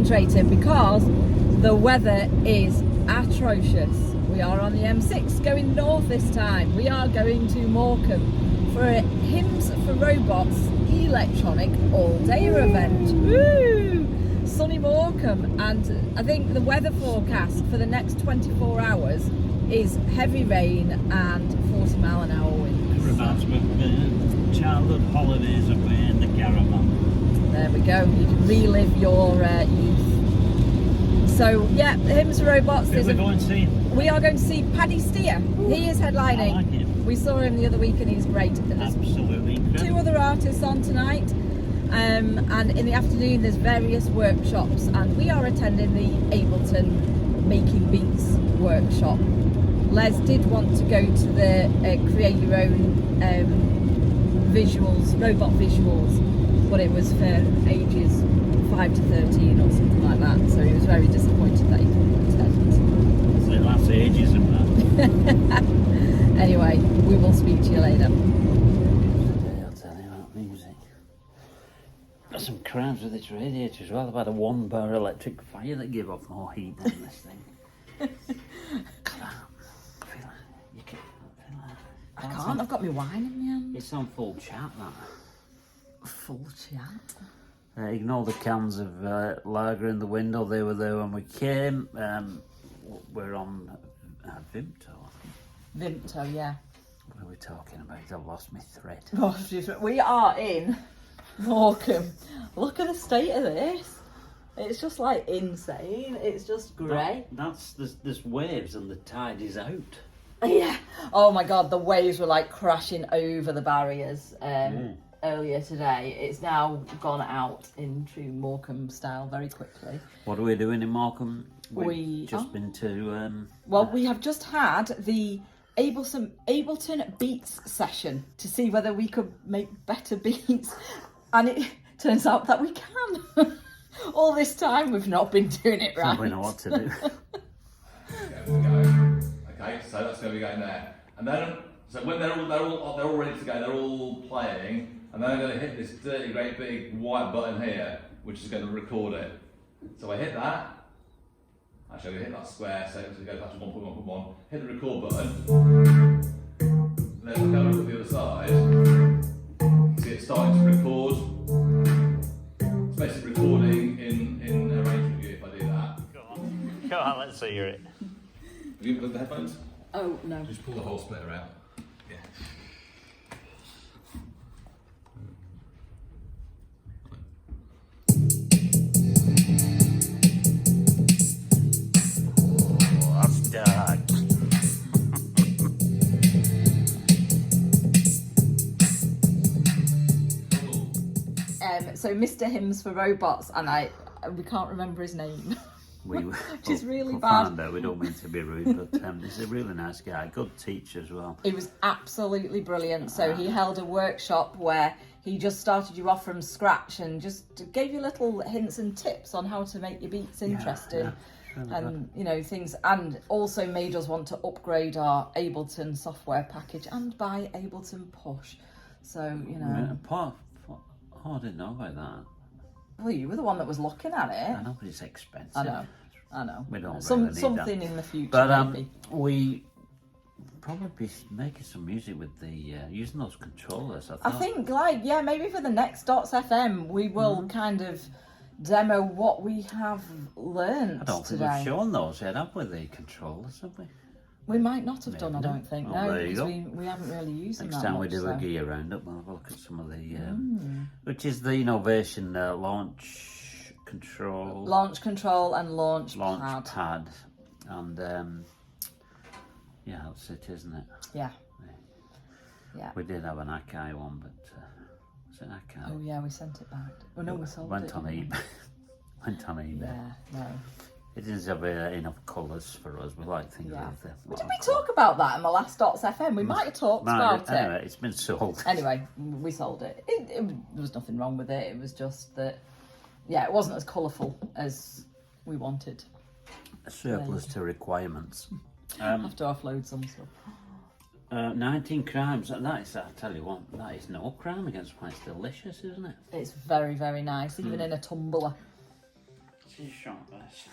concentrating because the weather is atrocious. We are on the M6 going north this time. We are going to Morecambe for a Hymns for Robots electronic all-day event. Woo! Sunny Morecambe, and I think the weather forecast for the next 24 hours is heavy rain and 40-mile-an-hour winds. It reminds me of childhood holidays away in the caravan. There we go. You can relive your youth. So yeah, Hymns for Robots. Who are we going to see? We are going to see Paddy Steer. He is headlining. I like him. We saw him the other week and he's great. And there's Absolutely incredible. 2 other artists on tonight. And in the afternoon there's various workshops, and we are attending the Ableton Making Beats workshop. Les did want to go to the create your own visuals, robot visuals, but it was for ages 5 to 13 or something like that, so he was very disappointed that he couldn't attend. So that's ageism, that. Anyway, we will speak to you later. I'll tell you about music. Got some crowds with this radiator as well. I've had a 1-bar electric fire that gave off more heat than this thing. I can't, I've got my wine in my hand. It's on full chat, that. Full chat. Ignore the cans of lager in the window. They were there when we came. We're on Vimto. Vimto, yeah. What are we talking about? I've lost my thread. We are in Morecambe. Look at the state of this. It's just like insane. It's just grey. There's waves and the tide is out. Yeah. Oh my god, the waves were like crashing over the barriers earlier today. It's now gone out in true Morecambe style very quickly. What are we doing in Morecambe? We've just been to... well, we have just had the Ableton Beats session to see whether we could make better beats, and it turns out that we can. All this time we've not been doing it right. We know what to do. Okay, so that's going to be going there, and then so when they're all ready to go, they're all playing, and then I'm going to hit this dirty great big white button here, which is going to record it. So I hit that. Actually, I'm going to hit that square, so it goes back to 1.1.1. Hit the record button. Then if I go look at the other side, see it starting to record. It's basically recording in arrangement view if I do that. Go on, let's hear it. Have you got the headphones? Oh no. Just pull the whole splitter out. Yeah. Oh, that's dark. So Mr. Hymns for Robots, and we can't remember his name. Which is really bad. We don't mean to be rude, but he's a really nice guy, good teacher as well. It was absolutely brilliant. So he held a workshop where he just started you off from scratch and just gave you little hints and tips on how to make your beats interesting. Really and good. You know, things, and also made us want to upgrade our Ableton software package and buy Ableton Push. So, you know. I didn't know about that. Well, you were the one that was looking at it. I know, but it's expensive. I know. We don't really need something that. in the future, but maybe. We probably be making some music with the using those controllers. I think, like, yeah, maybe for the next Dots FM, we will kind of demo what we have learned. I don't think we've shown those yet, have we? The controllers, have we? We might not have done, I don't think. Oh, no, because we haven't really used them Next that time much, we do a gear roundup, we'll have a look at some of the, which is the innovation launch control. Launch control and launch pad. And yeah, that's it, isn't it? Yeah. We did have an Akai one, but was it Akai? Oh yeah, we sent it back. Oh no, we sold it. Went on eBay. Yeah, no. It doesn't have enough colours for us. We like things with the... Did we talk about that in the last Dots FM? We might have talked about it. Anyway, it's been sold. Anyway, we sold it. There was nothing wrong with it. It was just that, yeah, it wasn't as colourful as we wanted. A surplus to requirements. I have to offload some stuff. 19 crimes. That is, I tell you what, that is no crime against wine. It's delicious, isn't it? It's very, very nice, even in a tumbler. She's shrunk this.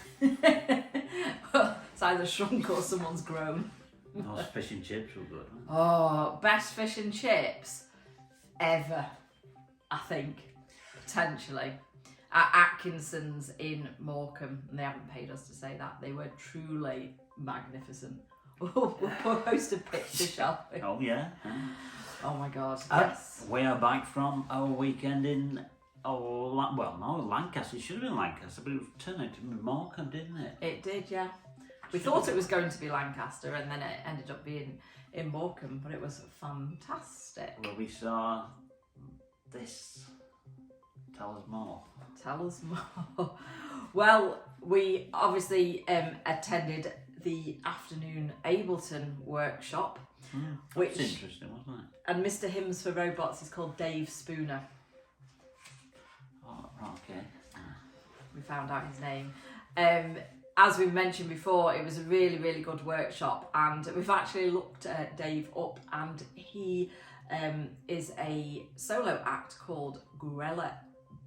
It's either shrunk or someone's grown. Those fish and chips were good. Oh, best fish and chips ever, I think, potentially. At Atkinson's in Morecambe, and they haven't paid us to say that. They were truly magnificent. We'll post a picture, shall we? Oh yeah. Oh my God, yes. We are back from our weekend in Lancaster. It should have been Lancaster, but it turned out to be Morecambe, didn't it? It did, yeah. We thought it was going to be Lancaster, and then it ended up being in Morecambe, but it was fantastic. Well, we saw this. Tell us more. Tell us more. Well, we obviously attended the afternoon Ableton workshop, Which was interesting, wasn't it? And Mr. Hymns for Robots is called Dave Spooner. Oh, okay. We found out his name. As we mentioned before, it was a really, really good workshop, and we've actually looked Dave up, and he is a solo act called Gorilla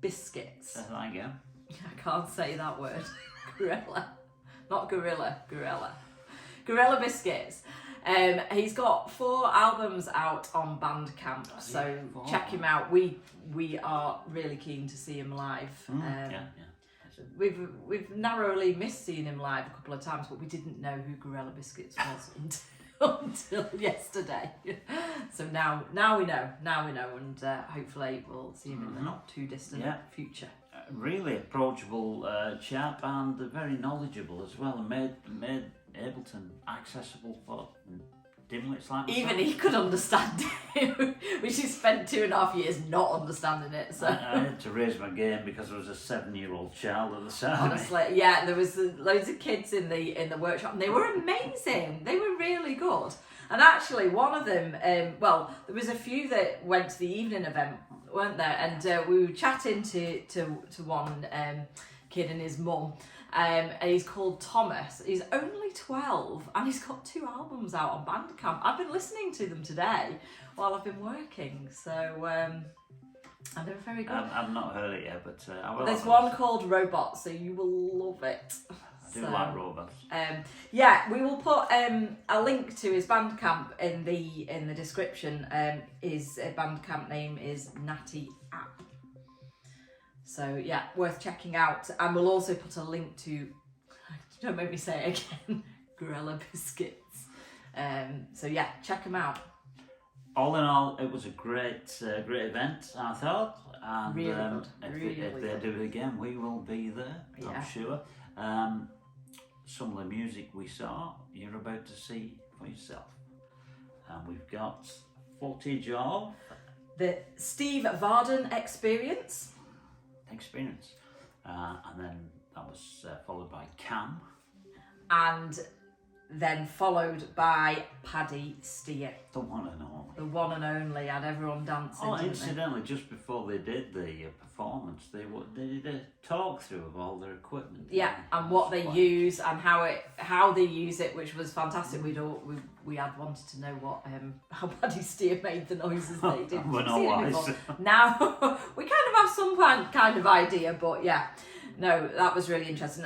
Biscuits. There you go. I can't say that word. Gorilla. Not gorilla, gorilla. Gorilla Biscuits. He's got 4 albums out on Bandcamp, so check him out. We are really keen to see him live. Yeah. We've narrowly missed seeing him live a couple of times, but we didn't know who Gorilla Biscuits was until yesterday. So now we know, and hopefully we'll see him in the not too distant future. Really approachable chap, and very knowledgeable as well, and made Ableton accessible for dimwits like myself. Even he could understand it, which he spent 2.5 years not understanding it. So I had to raise my game because there was a 7-year-old child at the side. Honestly, yeah, there was loads of kids in the workshop, and they were amazing. They were really good. And actually, one of them, there was a few that went to the evening event, weren't there? And we were chatting to one kid and his mum. And he's called Thomas. He's only 12 and he's got 2 albums out on Bandcamp. I've been listening to them today while I've been working, so and they're very good. I've not heard it yet, but I will. There's one called Robot, so you will love it. I do like robots. We will put a link to his Bandcamp in the description. His Bandcamp name is Natty App. So yeah, worth checking out. And we'll also put a link to, don't make me say it again, Gorilla Biscuits. So yeah, check them out. All in all, it was a great event, I thought. And really good. If they do it again, we will be there, I'm sure. Some of the music we saw, you're about to see for yourself. And we've got footage of the Steve Varden Experience. And then that was followed by Cam, and then followed by Paddy Steer, the one and only, had everyone dancing. Oh, incidentally, just before they did the performance, they did a talk through of all their equipment. Yeah, and what they use and how they use it, which was fantastic. We had wanted to know how Paddy Steer made the noises they did. We're not wise. Now we kind of have some kind of idea, but yeah. No, that was really interesting.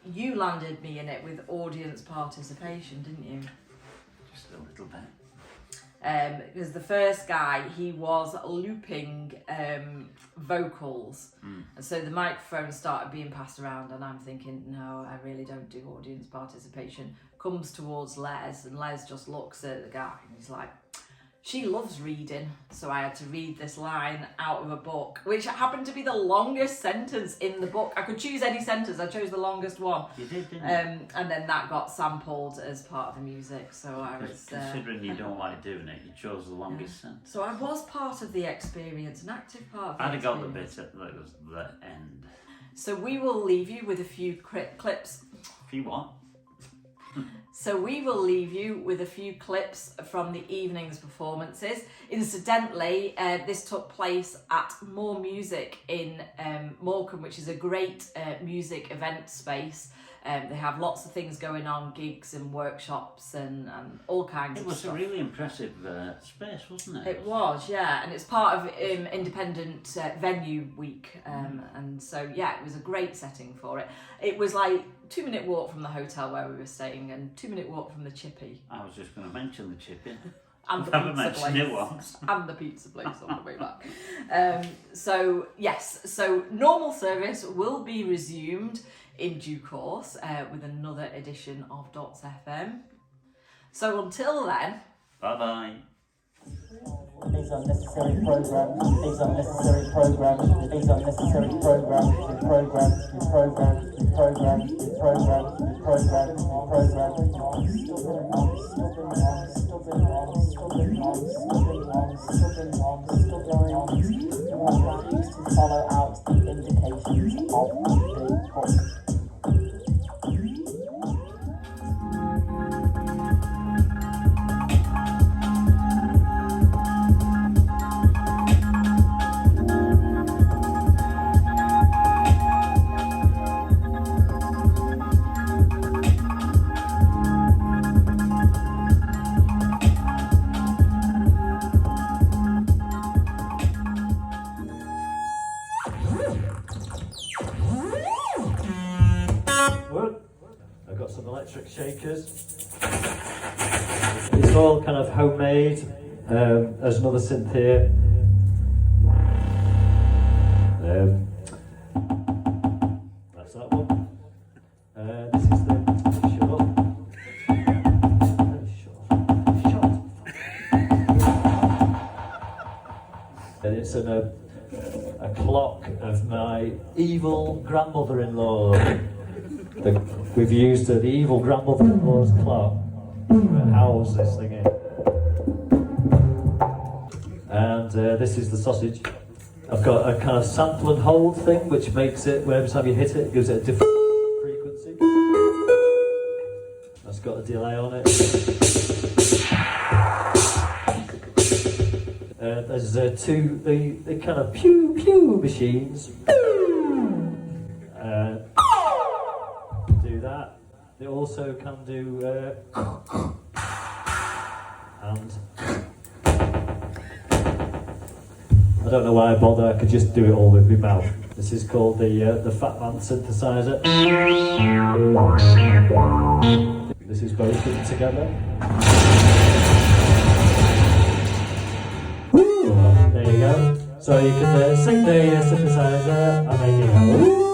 You landed me in it with audience participation, didn't you? Just a little bit. Because the first guy, he was looping vocals. And so the microphone started being passed around, and I'm thinking, no, I really don't do audience participation. Comes towards Les, and Les just looks at the guy, and he's like, she loves reading, so I had to read this line out of a book, which happened to be the longest sentence in the book. I could choose any sentence, I chose the longest one. You did, didn't you? And then that got sampled as part of the music, so I was... Considering you don't like doing it, you chose the longest sentence. So I was part of the experience, an active part of the I'd have got the experience. bit that was the end. So we will leave you with a few clips. If you want. So we will leave you with a few clips from the evening's performances. Incidentally, this took place at More Music in Morecambe, which is a great music event space. They have lots of things going on, gigs and workshops and all kinds of stuff. It was a really impressive space, wasn't it? It was, yeah, and it's part of Independent Venue Week, and so yeah, it was a great setting for it. It was like 2-minute walk from the hotel where we were staying and 2-minute walk from the Chippy. I was just going to mention the Chippy. And the Never pizza mentioned place. it once. And the pizza place on the way back. So yes, so normal service will be resumed in due course with another edition of Dots FM. So until then, bye-bye. These unnecessary programs, these unnecessary programs, these unnecessary programs, we program, we program, we program, we program, we program, we program, to follow out the indications of the book. I've got some electric shakers. It's all kind of homemade. There's another synth here. That's that one. This is the shut up. Shut up. And it's a clock of my evil grandmother-in-law. We've used the evil grandmother-in-law's clock to house this thing in. And this is the sausage. I've got a kind of sample and hold thing, which makes it, when every time you hit it, it gives it a different frequency. That's got a delay on it. There's two, the kind of pew machines. Do that. They also can do and I don't know why I bother. I could just do it all with my mouth. This is called the Fat Man synthesizer. This is both of them together. There you go. So you can sing the synthesizer and then you go.